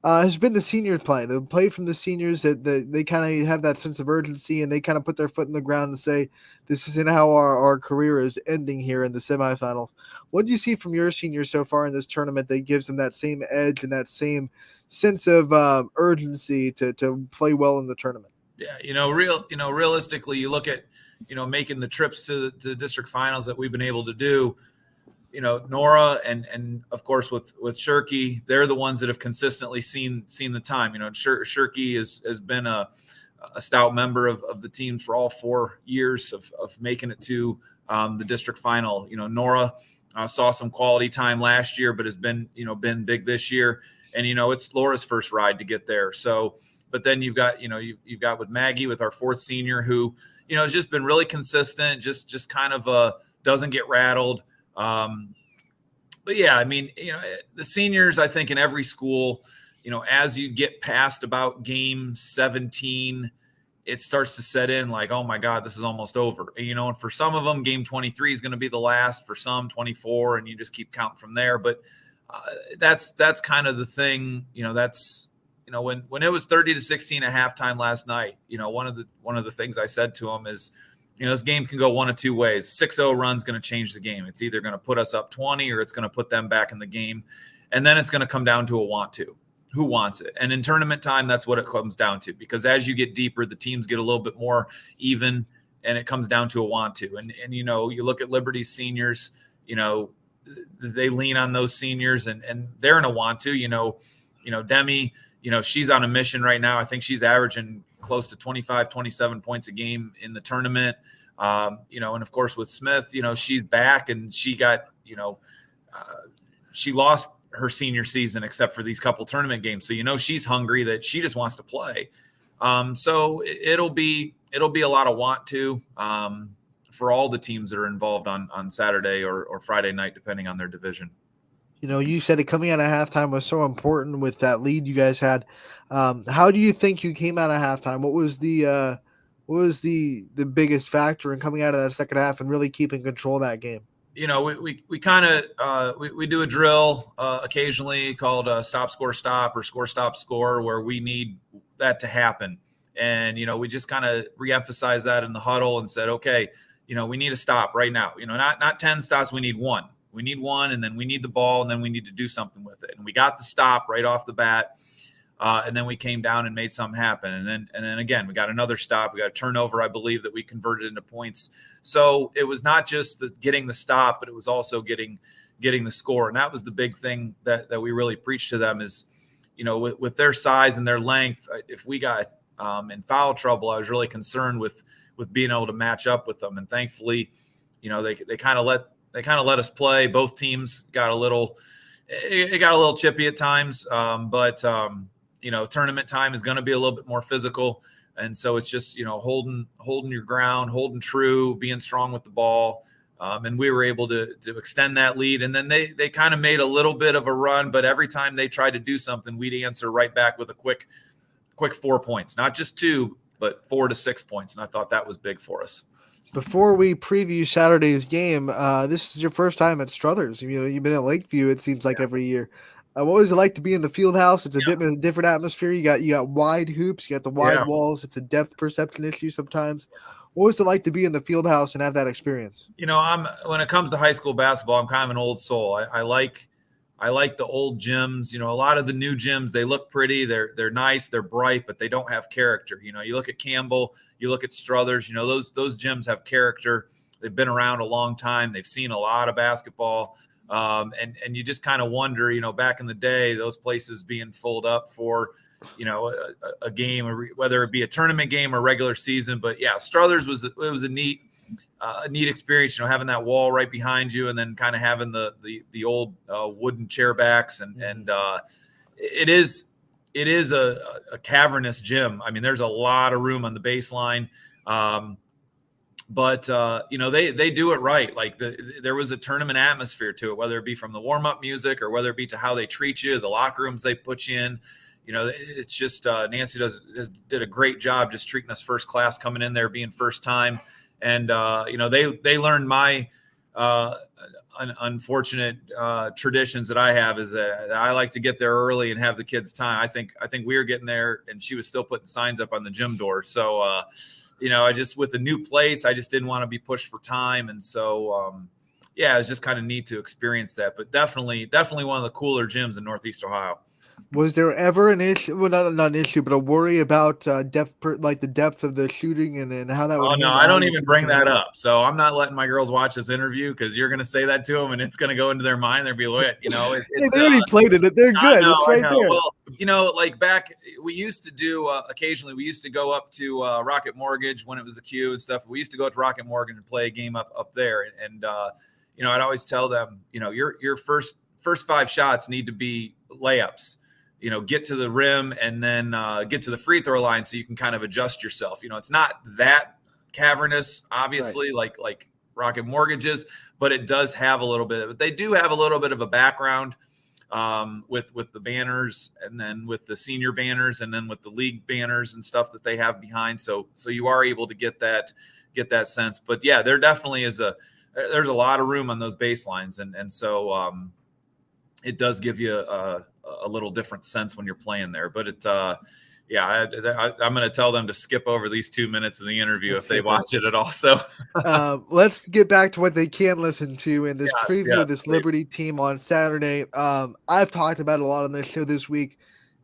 has been the seniors play. The play from the seniors that they kind of have that sense of urgency and they kind of put their foot in the ground and say, this isn't how our career is ending here in the semifinals. What do you see from your seniors so far in this tournament that gives them that same edge and that same sense of urgency to play well in the tournament? Yeah, realistically, you look at, making the trips to the district finals that we've been able to do, Nora and of course with Shirky, they're the ones that have consistently seen the time. Shirky has been a stout member of the team for all 4 years of making it to the district final. Nora saw some quality time last year, but has been big this year. And, it's Laura's first ride to get there. So, but then you've got with Maggie, with our 4th senior who, has just been really consistent, just kind of doesn't get rattled. But yeah, the seniors, I think in every school, as you get past about game 17, it starts to set in like, oh my God, this is almost over. And for some of them, game 23 is going to be the last, for some 24, and you just keep counting from there. But that's kind of the thing, that's, when it was 30-16 at halftime last night, one of the things I said to him is, this game can go one of two ways. 6-0 run's going to change the game. It's either going to put us up 20 or it's going to put them back in the game. And then it's going to come down to a want to. Who wants it? And in tournament time, that's what it comes down to, because as you get deeper, the teams get a little bit more even and it comes down to a want to. And you look at Liberty's seniors, they lean on those seniors and they're in a want to, Demi, she's on a mission right now. I think she's averaging close to 25, 27 points a game in the tournament. And of course with Smith, she's back and she got, she lost her senior season except for these couple tournament games. So, she's hungry that she just wants to play. So it'll be a lot of want to, for all the teams that are involved on Saturday or Friday night, depending on their division. You said it coming out of halftime was so important with that lead you guys had. How do you think you came out of halftime? What was the biggest factor in coming out of that second half and really keeping control of that game? We kind of we do a drill occasionally called stop, score, stop, or score, stop, score, where we need that to happen. And, we just kind of reemphasize that in the huddle and said, okay, we need a stop right now. Not 10 stops. We need one. We need one, and then we need the ball, and then we need to do something with it. And we got the stop right off the bat. And then we came down and made something happen. And then again, we got another stop. We got a turnover, I believe, that we converted into points. So it was not just getting the stop, but it was also getting the score. And that was the big thing that we really preached to them is, with their size and their length, if we got in foul trouble, I was really concerned with being able to match up with them. And thankfully, they kind of let us play. Both teams got a little chippy at times, but tournament time is going to be a little bit more physical. And so it's just, holding your ground, holding true, being strong with the ball. And we were able to extend that lead. And then they kind of made a little bit of a run, but every time they tried to do something, we'd answer right back with a quick 4 points, not just 2, but 4 to 6 points. And I thought that was big for us. Before we preview Saturday's game, this is your first time at Struthers. You've been at Lakeview, it seems like every year. What was it like to be in the field house? It's a different atmosphere. You got wide hoops, you got the wide walls. It's a depth perception issue sometimes. What was it like to be in the field house and have that experience? When it comes to high school basketball, I'm kind of an old soul. I like the old gyms. A lot of the new gyms, they look pretty, they're nice, they're bright, but they don't have character. You look at Campbell, you look at Struthers, those gyms have character. They've been around a long time. They've seen a lot of basketball. And you just kind of wonder, back in the day, those places being filled up for, a game, whether it be a tournament game or regular season. But yeah, Struthers was a neat experience, having that wall right behind you, and then kind of having the old wooden chair backs, and it is a cavernous gym. I mean, there's a lot of room on the baseline. But they do it right. Like there was a tournament atmosphere to it, whether it be from the warm-up music or whether it be to how they treat you, the locker rooms they put you in. It's just Nancy did a great job just treating us first class, coming in there, being first time. And, they learned my unfortunate traditions that I have is that I like to get there early and have the kids time. I think we were getting there and she was still putting signs up on the gym door. So, I just, with the new place, I just didn't want to be pushed for time. And so, it was just kind of neat to experience that, but definitely one of the cooler gyms in Northeast Ohio. Was there ever an issue? Well, not an issue, but a worry about depth, like the depth of the shooting and how that would. Oh no, I don't even bring that up. So I'm not letting my girls watch this interview because you're going to say that to them, and it's going to go into their mind. They'll be like, they already played it. They're good. It's right there. Well, like back, we used to do occasionally. We used to go up to Rocket Mortgage when it was the Q and stuff. We used to go to Rocket Mortgage and play a game up there, and I'd always tell them, your first 5 shots need to be layups. Get to the rim and then get to the free throw line so you can kind of adjust yourself. It's not that cavernous, obviously, right, like Rocket Mortgages, but it does have a little bit. They do have a little bit of a background with the banners, and then with the senior banners, and then with the league banners and stuff that they have behind. So you are able to get that sense. But yeah, there definitely is there's a lot of room on those baselines, and so it does give you a little different sense when you're playing there. But I'm going to tell them to skip over these 2 minutes of the interview if they watch it at all. So let's get back to what they can listen to in this preview of this Liberty team on Saturday. I've talked about it a lot on this show this week.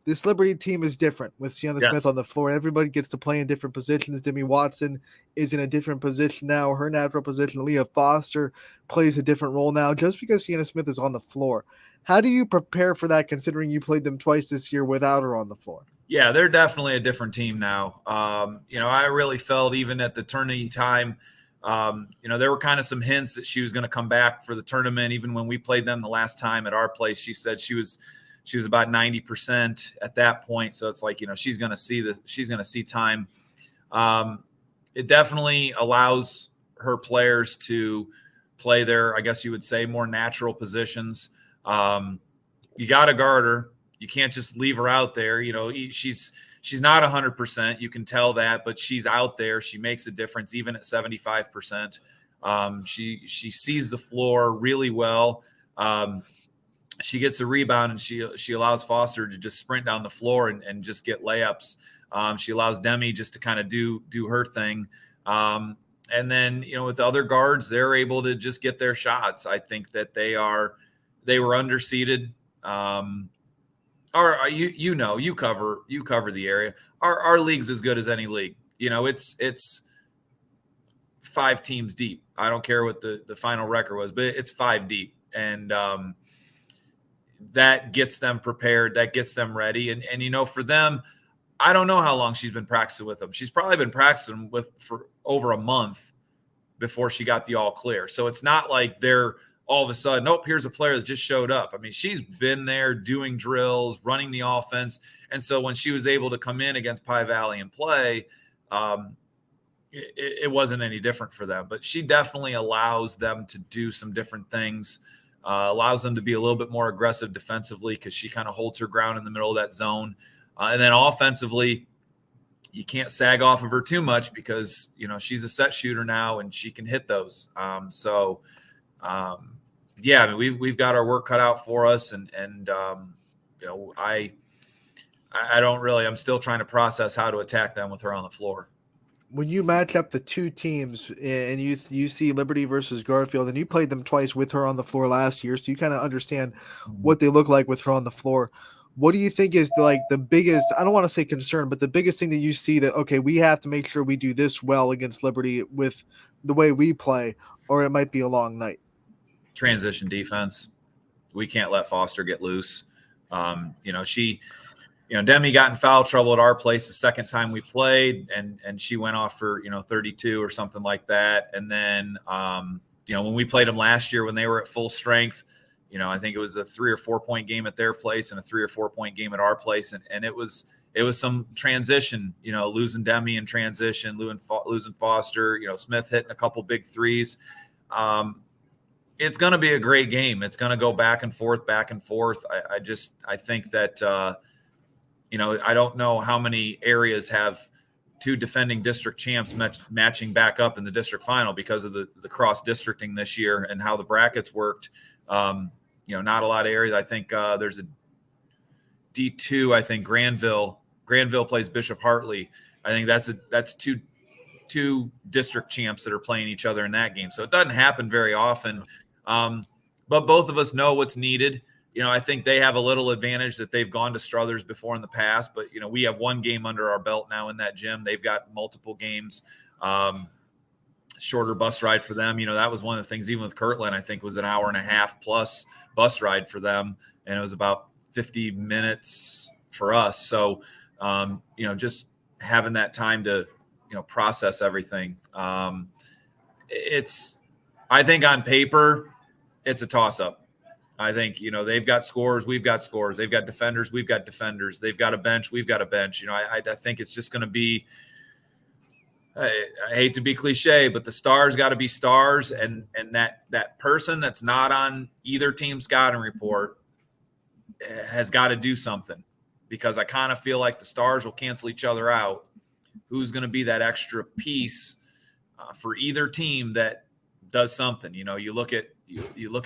This Liberty team is different with Sienna Smith on the floor. Everybody gets to play in different positions. Demi Watson is in a different position now. Her natural position, Leah Foster, plays a different role now just because Sienna Smith is on the floor. How do you prepare for that, considering you played them twice this year without her on the floor? Yeah, they're definitely a different team now. I really felt even at the tourney time, there were kind of some hints that she was going to come back for the tournament. Even when we played them the last time at our place, she said she was about 90% at that point. So it's like, she's going to see time. It definitely allows her players to play their, I guess you would say, more natural positions. You got to guard her. You can't just leave her out there. She's not 100%. You can tell that, but she's out there. She makes a difference even at 75%. She sees the floor really well. She gets a rebound and she allows Foster to just sprint down the floor and just get layups. She allows Demi just to kind of do her thing. And then, with the other guards, they're able to just get their shots. I think that they were underseeded. You cover the area. Our league's as good as any league. It's 5 teams deep. I don't care what the final record was, but it's 5 deep. And that gets them prepared. That gets them ready. And for them, I don't know how long she's been practicing with them. She's probably been practicing for over a month before she got the all clear. So it's not like they're all of a sudden, nope, here's a player that just showed up. I mean, she's been there doing drills, running the offense. And so when she was able to come in against Pie Valley and play, it wasn't any different for them. But she definitely allows them to do some different things, allows them to be a little bit more aggressive defensively because she kind of holds her ground in the middle of that zone. And then offensively, you can't sag off of her too much because, she's a set shooter now and she can hit those. Yeah, I mean, we've got our work cut out for us. And I don't really, I'm still trying to process how to attack them with her on the floor. When you match up the two teams and you see Liberty versus Garfield, and you played them twice with her on the floor last year, so you kind of understand what they look like with her on the floor. What do you think is the biggest, I don't want to say concern, but the biggest thing that you see that, okay, we have to make sure we do this well against Liberty with the way we play, or it might be a long night? Transition defense. We can't let Foster get loose. Demi got in foul trouble at our place the second time we played, and she went off for 32 or something like that. And then when we played them last year when they were at full strength, I think it was a 3 or 4 point game at their place and a 3 or 4 point game at our place, and it was some transition. Losing Demi in transition, losing Foster. Smith hitting a couple big threes. It's going to be a great game. It's going to go back and forth. I think that. I don't know how many areas have 2 defending district champs matching back up in the district final because of the cross districting this year and how the brackets worked. Not a lot of areas. I think there's a D2. I think Granville plays Bishop Hartley. I think that's two district champs that are playing each other in that game. So it doesn't happen very often. But both of us know what's needed. I think they have a little advantage that they've gone to Struthers before in the past, but, we have 1 game under our belt now in that gym. They've got multiple games, shorter bus ride for them. That was one of the things, even with Kirtland, I think was an hour and a half plus bus ride for them. And it was about 50 minutes for us. So, just having that time to, process everything. I think on paper, it's a toss up. I think, they've got scores, we've got scores. They've got defenders, we've got defenders. They've got a bench, we've got a bench. I think it's just going to be, I hate to be cliche, but the stars got to be stars. And that person that's not on either team's scouting report has got to do something, because I kind of feel like the stars will cancel each other out. Who's going to be that extra piece for either team that does something? You look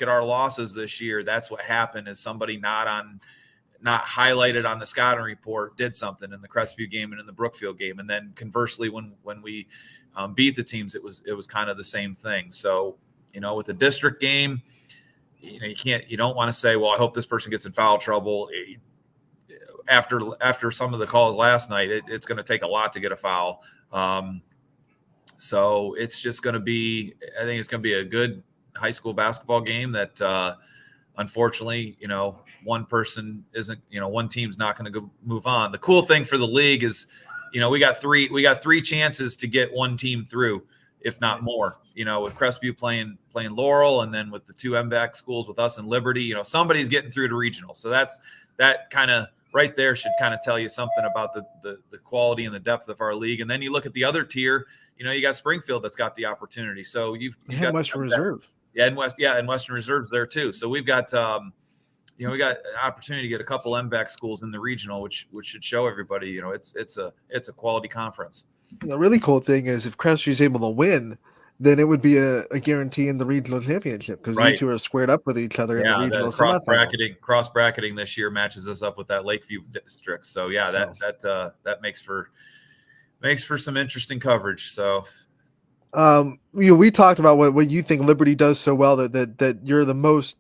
at our losses this year. That's what happened, is somebody not highlighted on the scouting report did something in the Crestview game and in the Brookfield game. And then conversely, when we beat the teams, it was kind of the same thing. So, with a district game, you don't want to say, well, I hope this person gets in foul trouble. After some of the calls last night, it's going to take a lot to get a foul. So it's just going to be, I think it's going to be a good high school basketball game that, unfortunately, one person isn't, one team's not going to move on. The cool thing for the league is, we got three chances to get one team through, if not more, with Crestview playing Laurel, and then with the 2 MVAC schools with us and Liberty, somebody's getting through to regional. So that kind of right there should kind of tell you something about the quality and the depth of our league. And then you look at the other tier, you got Springfield that's got the opportunity. So you've got Western Reserve. Yeah, and Western Reserve's there too. So we've got we got an opportunity to get a couple MVAC schools in the regional, which should show everybody, it's a quality conference. The really cool thing is if Crestview is able to win, then it would be a guarantee in the regional championship, because you two are squared up with each other in the regional semifinals. Cross bracketing this year matches us up with that Lakeview district. So that makes for some interesting coverage. So We talked about what you think Liberty does so well that you're the most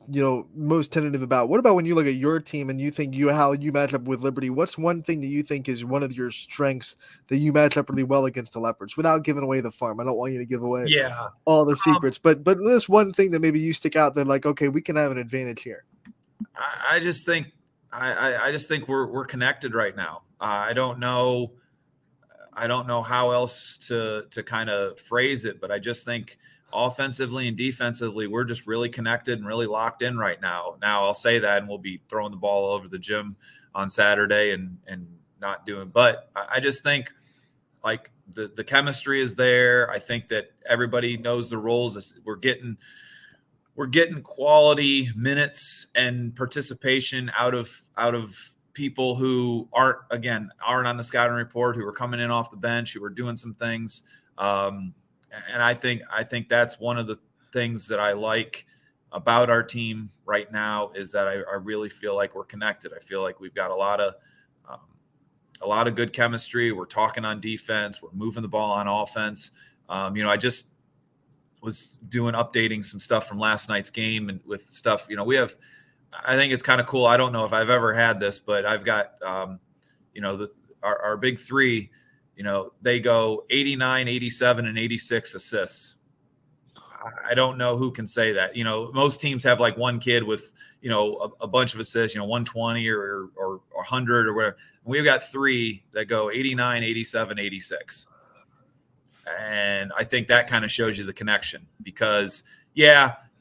most tentative about. What about when you look at your team and you think how you match up with Liberty? What's one thing that you think is one of your strengths that you match up really well against the Leopards without giving away the farm? I don't want you to give away Yeah. all the secrets, but this one thing that maybe you stick out that like, okay, we can have an advantage here. I just think I just think we're connected right now. I don't know how else to kind of phrase it, but I just think offensively and defensively, we're just really connected and really locked in right now. Now I'll say that, and we'll be throwing the ball all over the gym on Saturday and not doing, but I just think like the chemistry is there. I think that everybody knows the roles. We're getting quality minutes and participation out of people who aren't on the scouting report, who are coming in off the bench, who are doing some things. And I think that's one of the things that I like about our team right now is that I really feel like we're connected. I feel like we've got a lot of good chemistry. We're talking on defense. We're moving the ball on offense. I just was updating some stuff from last night's game and with stuff, I think it's kind of cool. I don't know if I've ever had this, but I've got, our big three, they go 89, 87, and 86 assists. I don't know who can say that. Most teams have like one kid with, a bunch of assists, 120 or 100 or whatever. We've got three that go 89, 87, 86. And I think that kind of shows you the connection because,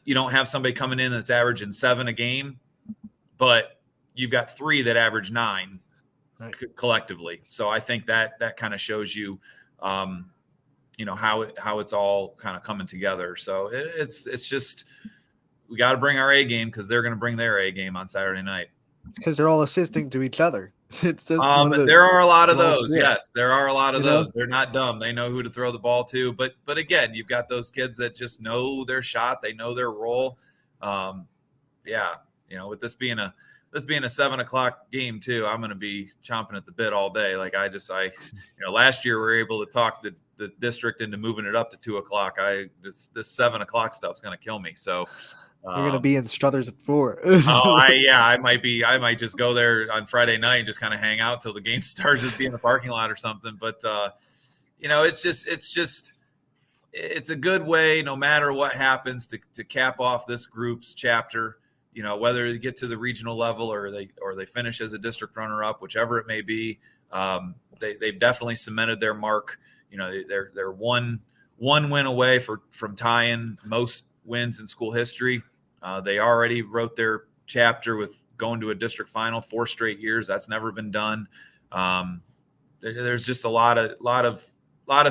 you don't have somebody coming in that's averaging 7 a game, but you've got 3 that average 9 collectively. So I think that kind of shows you, how it's all kind of coming together. So it's just we got to bring our A game because they're going to bring their A game on Saturday night. It's because they're all assisting to each other. It's just there are a lot of those. Yeah. Yes, there are a lot of those. They're not dumb. They know who to throw the ball to. But again, you've got those kids that just know their shot. They know their role. With this being a 7:00 game too, I'm going to be chomping at the bit all day. Like last year we were able to talk the district into moving it up to 2:00. This 7:00 stuff's going to kill me. So. We're gonna be in Struthers at 4. I might just go there on Friday night and just kind of hang out till the game starts, just be in the parking lot or something. But it's a good way, no matter what happens, to cap off this group's chapter. Whether they get to the regional level or they finish as a district runner-up, whichever it may be, they've definitely cemented their mark. They're one win away from tying most wins in school history. They already wrote their chapter with going to a district final 4 straight years. That's never been done. There's just a lot of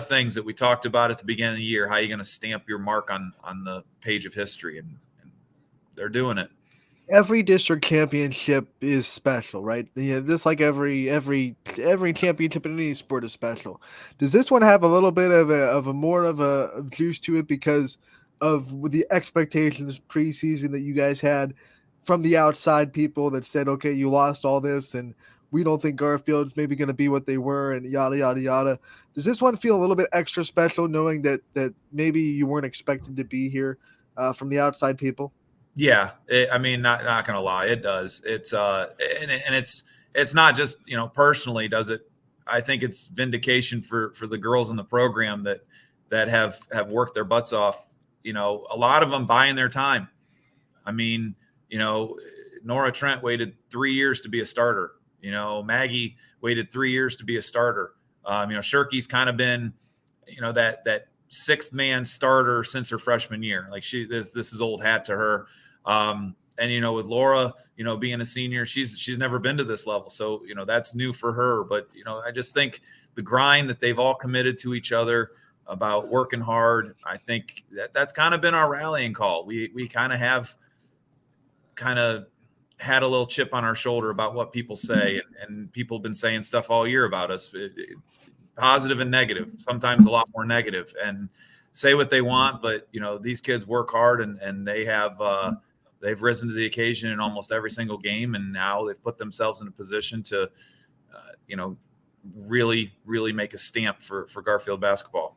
things that we talked about at the beginning of the year. How are you going to stamp your mark on the page of history? And they're doing it. Every district championship is special, right? This like every championship in any sport is special. Does this one have a little bit of a more of a juice to it because of the expectations preseason that you guys had from the outside people that said, okay, you lost all this and we don't think Garfield's maybe going to be what they were and yada, yada, yada. Does this one feel a little bit extra special knowing that maybe you weren't expected to be here from the outside people? Yeah. Not going to lie. It does. It's and it's not just, personally does it. I think it's vindication for the girls in the program that have worked their butts off. A lot of them buying their time. Nora Trent waited 3 years to be a starter. Maggie waited 3 years to be a starter. Shirky's kind of been, that 6th man starter since her freshman year. Like this is old hat to her. With Laura, being a senior, she's never been to this level. So, that's new for her. But, I just think the grind that they've all committed to each other about working hard, I think that's kind of been our rallying call. We kind of have had a little chip on our shoulder about what people say, and people have been saying stuff all year about us, positive and negative, sometimes a lot more negative, and say what they want. But, these kids work hard and they have, they've risen to the occasion in almost every single game. And now they've put themselves in a position to, really, really make a stamp for Garfield basketball.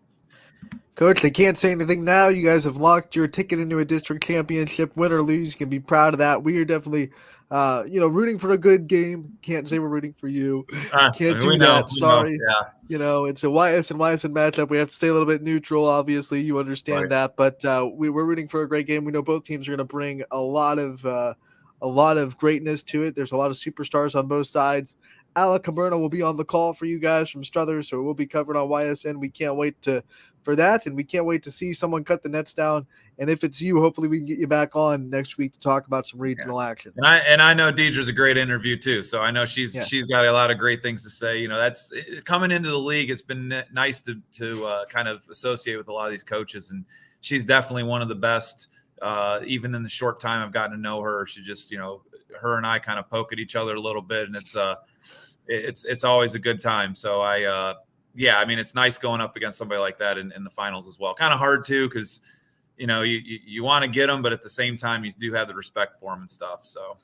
Coach, they can't say anything now. You guys have locked your ticket into a district championship. Win or lose, you can be proud of that. We are definitely, rooting for a good game. Can't say we're rooting for you. Can't do that. We know. Sorry. Yeah. It's a YS and YSN matchup. We have to stay a little bit neutral. Obviously, you understand Right. that, but we're rooting for a great game. We know both teams are going to bring a lot of greatness to it. There's a lot of superstars on both sides. Alec Caberna will be on the call for you guys from Struthers, so we'll be covered on YSN. We can't wait for that, and we can't wait to see someone cut the nets down. And if it's you, hopefully we can get you back on next week to talk about some regional action. And I know Deidre's a great interview too, so I know she's got a lot of great things to say. That's coming into the league. It's been nice to kind of associate with a lot of these coaches, and she's definitely one of the best. Even in the short time I've gotten to know her, she just her and I kind of poke at each other a little bit, and it's always a good time. So it's nice going up against somebody like that in the finals as well. Kind of hard too, because you want to get them, but at the same time, you do have the respect for them and stuff. So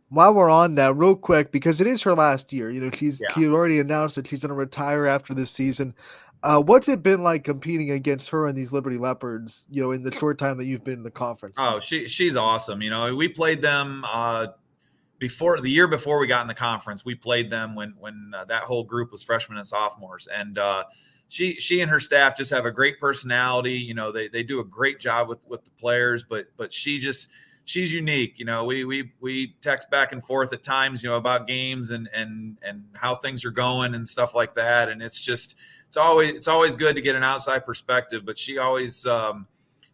while we're on that, real quick, because it is her last year, she already announced that she's going to retire after this season. What's it been like competing against her and these Liberty Leopards, in the short time that you've been in the conference? Oh, she's awesome. We played them the year before we got in the conference. We played them when that whole group was freshmen and sophomores, and she and her staff just have a great personality. They do a great job with the players, but she's unique. We text back and forth at times, about games and how things are going and stuff like that. And it's always good to get an outside perspective, but she always,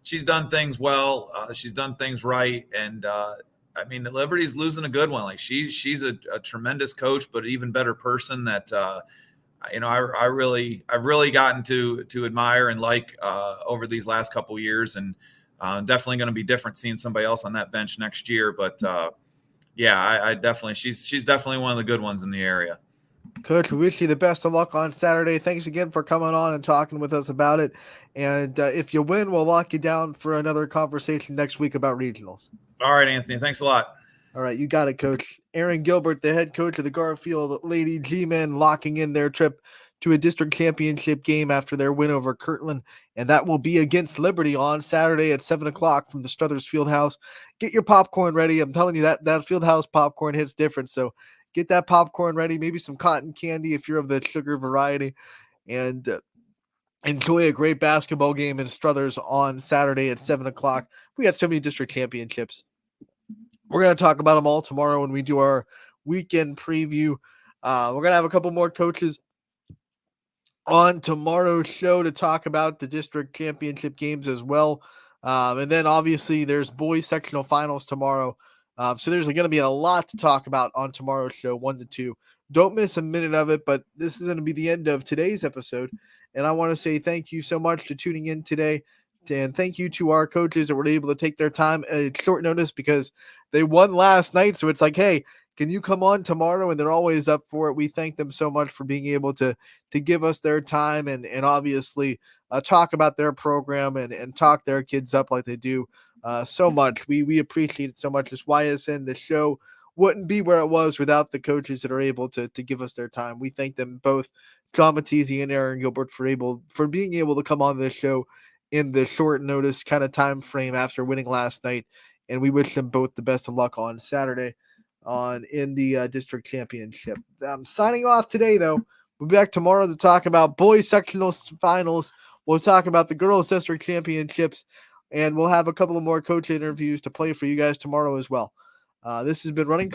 she's done things well. She's done things right. And, the Liberty's losing a good one. Like she's a tremendous coach, but an even better person that, I've really gotten to admire and like over these last couple years, and definitely going to be different seeing somebody else on that bench next year. But I definitely she's definitely one of the good ones in the area. Coach, we wish you the best of luck on Saturday. Thanks again for coming on and talking with us about it. And if you win, we'll lock you down for another conversation next week about regionals. All right, Anthony. Thanks a lot. All right, you got it, Coach. Aaron Gilbert, the head coach of the Garfield Lady G-Men, locking in their trip to a district championship game after their win over Kirtland, and that will be against Liberty on Saturday at 7 o'clock from the Struthers Fieldhouse. Get your popcorn ready. I'm telling you, that Fieldhouse popcorn hits different, so get that popcorn ready, maybe some cotton candy if you're of the sugar variety, and enjoy a great basketball game in Struthers on Saturday at 7 o'clock. We got so many district championships. We're going to talk about them all tomorrow when we do our weekend preview. We're going to have a couple more coaches on tomorrow's show to talk about the district championship games as well. And then obviously there's boys sectional finals tomorrow. So there's going to be a lot to talk about on tomorrow's show, 1 to 2. Don't miss a minute of it, but this is going to be the end of today's episode. And I want to say thank you so much for tuning in today. And thank you to our coaches that were able to take their time at short notice because they won last night. So it's like, hey, can you come on tomorrow? And they're always up for it. We thank them so much for being able to give us their time and obviously talk about their program and talk their kids up like they do so much. We appreciate it so much. This YSN, the show wouldn't be where it was without the coaches that are able to give us their time. We thank them both, John Mattizi and Aaron Gilbert, for being able to come on this show in the short notice kind of time frame after winning last night. And we wish them both the best of luck on Saturday in the district championship. I'm signing off today, though. We'll be back tomorrow to talk about boys sectional finals. We'll talk about the girls district championships, and we'll have a couple of more coach interviews to play for you guys tomorrow as well. This has been Running Point.